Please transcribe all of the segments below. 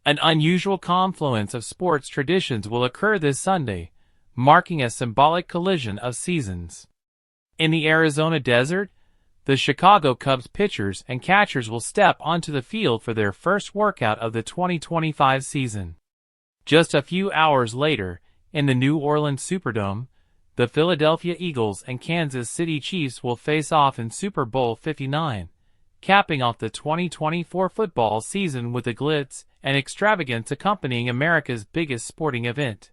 An unusual confluence of sports traditions will occur this Sunday, marking a symbolic collision of seasons. In the Arizona desert, the Chicago Cubs pitchers and catchers will step onto the field for their first workout of the 2025 season. Just a few hours later, in the New Orleans Superdome, the Philadelphia Eagles and Kansas City Chiefs will face off in Super Bowl 59, capping off the 2024 football season with the glitz and extravagance accompanying America's biggest sporting event.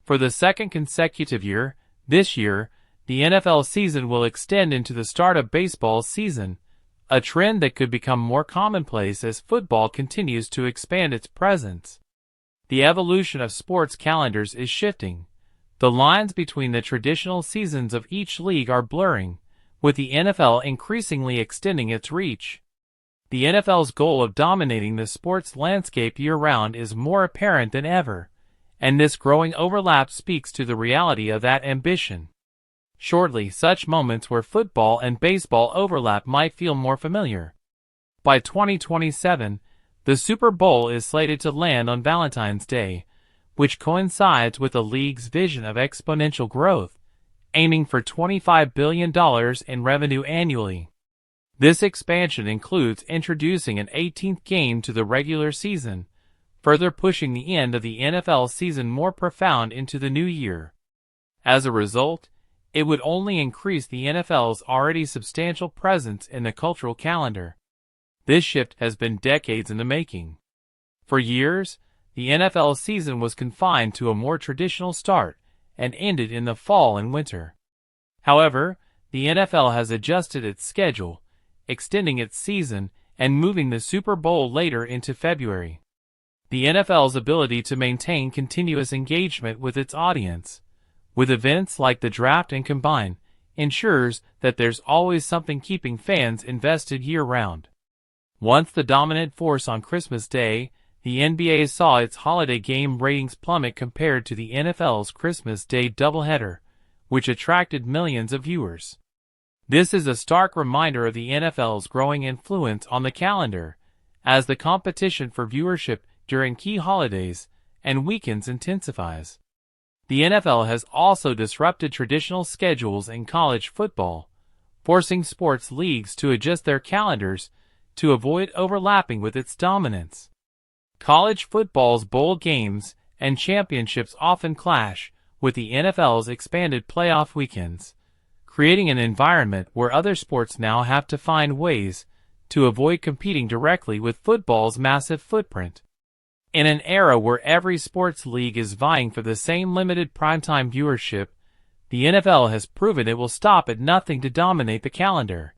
For the second consecutive year, this year, the NFL season will extend into the start of baseball season, a trend that could become more commonplace as football continues to expand its presence. The evolution of sports calendars is shifting. The lines between the traditional seasons of each league are blurring, with the NFL increasingly extending its reach. The NFL's goal of dominating the sports landscape year-round is more apparent than ever, and this growing overlap speaks to the reality of that ambition. Shortly, such moments where football and baseball overlap might feel more familiar. By 2027, the Super Bowl is slated to land on Valentine's Day, which coincides with the league's vision of exponential growth, aiming for $25 billion in revenue annually. This expansion includes introducing an 18th game to the regular season, further pushing the end of the NFL season more profound into the new year. As a result, it would only increase the NFL's already substantial presence in the cultural calendar. This shift has been decades in the making. For years, the NFL season was confined to a more traditional start and ended in the fall and winter. However, the NFL has adjusted its schedule, extending its season and moving the Super Bowl later into February. The NFL's ability to maintain continuous engagement with its audience, with events like the Draft and Combine, ensures that there's always something keeping fans invested year-round. Once the dominant force on Christmas Day, the NBA saw its holiday game ratings plummet compared to the NFL's Christmas Day doubleheader, which attracted millions of viewers. This is a stark reminder of the NFL's growing influence on the calendar, as the competition for viewership during key holidays and weekends intensifies. The NFL has also disrupted traditional schedules in college football, forcing sports leagues to adjust their calendars to avoid overlapping with its dominance. College football's bowl games and championships often clash with the NFL's expanded playoff weekends, creating an environment where other sports now have to find ways to avoid competing directly with football's massive footprint. In an era where every sports league is vying for the same limited primetime viewership, the NFL has proven it will stop at nothing to dominate the calendar.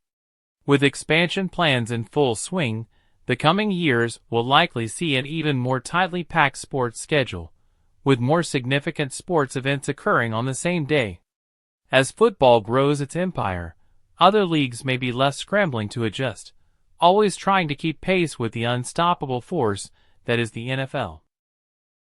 With expansion plans in full swing, the coming years will likely see an even more tightly packed sports schedule, with more significant sports events occurring on the same day. As football grows its empire, other leagues may be less scrambling to adjust, always trying to keep pace with the unstoppable force that is the NFL.